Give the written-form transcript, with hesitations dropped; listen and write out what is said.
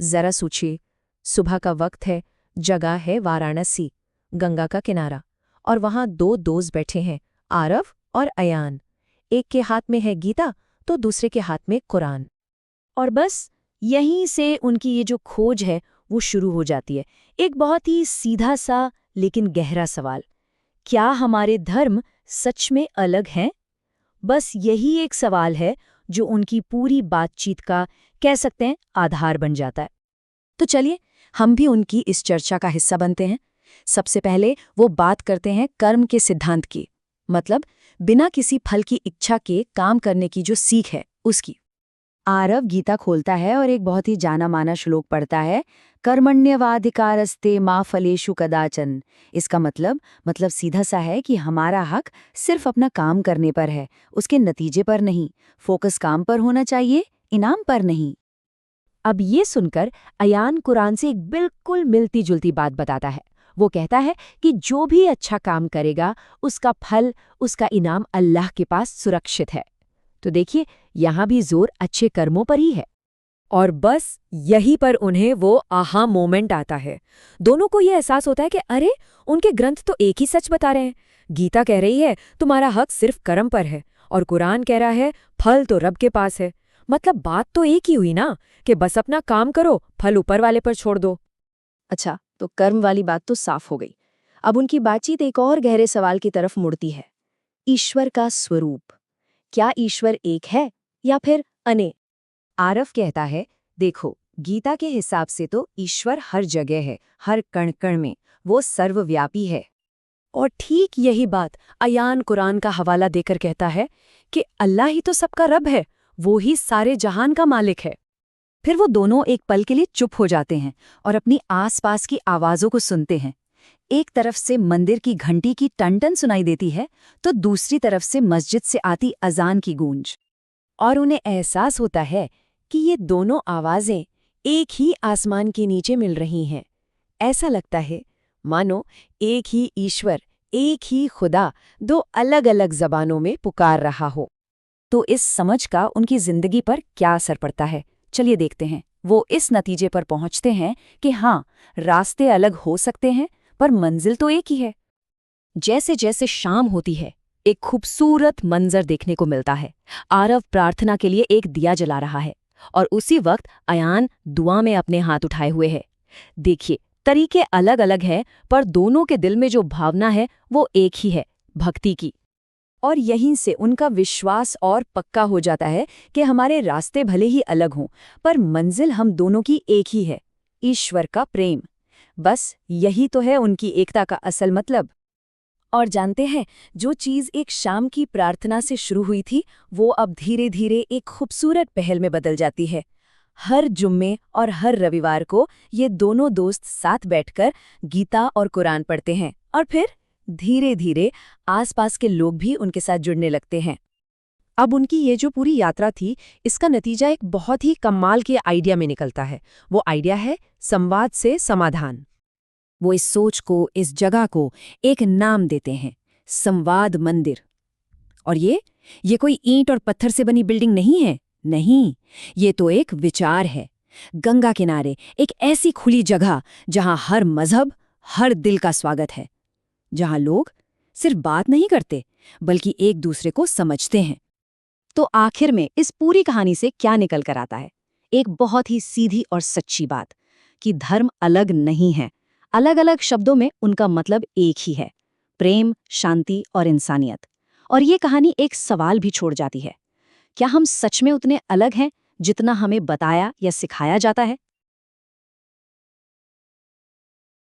जरा सोचिए, सुबह का वक्त है, जगह है वाराणसी, गंगा का किनारा, और वहां दो दोस्त बैठे हैं, आरव और अयान। एक के हाथ में है गीता तो दूसरे के हाथ में कुरान। और बस यहीं से उनकी ये जो खोज है वो शुरू हो जाती है। एक बहुत ही सीधा सा लेकिन गहरा सवाल, क्या हमारे धर्म सच में अलग हैं? बस यही एक सवाल है जो उनकी पूरी बातचीत का, कह सकते हैं, आधार बन जाता है। तो चलिए हम भी उनकी इस चर्चा का हिस्सा बनते हैं। सबसे पहले वो बात करते हैं कर्म के सिद्धांत की, मतलब बिना किसी फल की इच्छा के काम करने की जो सीख है उसकी। आरव गीता खोलता है और एक बहुत ही जाना माना श्लोक पढ़ता है, कर्मण्यवाधिकारस्ते मा फलेषु कदाचन। इसका मतलब सीधा सा है कि हमारा हक सिर्फ अपना काम करने पर है, उसके नतीजे पर नहीं। फोकस काम पर होना चाहिए, इनाम पर नहीं। अब ये सुनकर अयान कुरान से एक बिल्कुल मिलती जुलती बात बताता है। वो कहता है कि जो भी अच्छा काम करेगा उसका फल, उसका इनाम अल्लाह के पास सुरक्षित है। तो देखिए, यहां भी जोर अच्छे कर्मों पर ही है। और बस यहीं पर उन्हें वो आहा मोमेंट आता है। दोनों को ये एहसास होता है कि अरे, उनके ग्रंथ तो एक ही सच बता रहे हैं। गीता कह रही है तुम्हारा हक सिर्फ कर्म पर है, और कुरान कह रहा है फल तो रब के पास है। मतलब बात तो एक ही हुई ना, कि बस अपना काम करो, फल ऊपर वाले पर छोड़ दो। अच्छा, तो कर्म वाली बात तो साफ हो गई। अब उनकी बातचीत एक और गहरे सवाल की तरफ मुड़ती है, ईश्वर का स्वरूप। क्या ईश्वर एक है या फिर अनेक? आरव कहता है, देखो, गीता के हिसाब से तो ईश्वर हर जगह है, हर कण कण में, वो सर्वव्यापी है। और ठीक यही बात अयान कुरान का हवाला देकर कहता है कि अल्लाह ही तो सबका रब है, वो ही सारे जहान का मालिक है। फिर वो दोनों एक पल के लिए चुप हो जाते हैं और अपनी आसपास की आवाजों को सुनते हैं। एक तरफ से मंदिर की घंटी की टन-टन सुनाई देती है, तो दूसरी तरफ से मस्जिद से आती अजान की गूंज। और उन्हें एहसास होता है कि ये दोनों आवाजें एक ही आसमान के नीचे मिल रही हैं। ऐसा लगता है मानो एक ही ईश्वर, एक ही खुदा दो अलग अलग जबानों में पुकार रहा हो। तो इस समझ का उनकी जिंदगी पर क्या असर पड़ता है, चलिए देखते हैं। वो इस नतीजे पर पहुंचते हैं कि हाँ, रास्ते अलग हो सकते हैं पर मंजिल तो एक ही है। जैसे जैसे शाम होती है, एक खूबसूरत मंजर देखने को मिलता है। आरव प्रार्थना के लिए एक दिया जला रहा है और उसी वक्त अयान दुआ में अपने हाथ उठाए हुए है। देखिए, तरीके अलग अलग हैं पर दोनों के दिल में जो भावना है वो एक ही है, भक्ति की। और यहीं से उनका विश्वास और पक्का हो जाता है कि हमारे रास्ते भले ही अलग हों पर मंजिल हम दोनों की एक ही है, ईश्वर का प्रेम। बस यही तो है उनकी एकता का असल मतलब। और जानते हैं, जो चीज़ एक शाम की प्रार्थना से शुरू हुई थी वो अब धीरे धीरे एक खूबसूरत पहल में बदल जाती है। हर जुम्मे और हर रविवार को ये दोनों दोस्त साथ बैठकर गीता और कुरान पढ़ते हैं और फिर धीरे धीरे आसपास के लोग भी उनके साथ जुड़ने लगते हैं। अब उनकी ये जो पूरी यात्रा थी, इसका नतीजा एक बहुत ही कमाल के आइडिया में निकलता है। वो आइडिया है संवाद से समाधान। वो इस सोच को, इस जगह को एक नाम देते हैं, संवाद मंदिर। और ये कोई ईंट और पत्थर से बनी बिल्डिंग नहीं है, नहीं, ये तो एक विचार है। गंगा किनारे एक ऐसी खुली जगह जहां हर मजहब, हर दिल का स्वागत है, जहां लोग सिर्फ बात नहीं करते बल्कि एक दूसरे को समझते हैं। तो आखिर में इस पूरी कहानी से क्या निकल कर आता है? एक बहुत ही सीधी और सच्ची बात कि धर्म अलग नहीं है। अलग अलग शब्दों में उनका मतलब एक ही है, प्रेम, शांति और इंसानियत। और ये कहानी एक सवाल भी छोड़ जाती है, क्या हम सच में उतने अलग हैं जितना हमें बताया या सिखाया जाता है?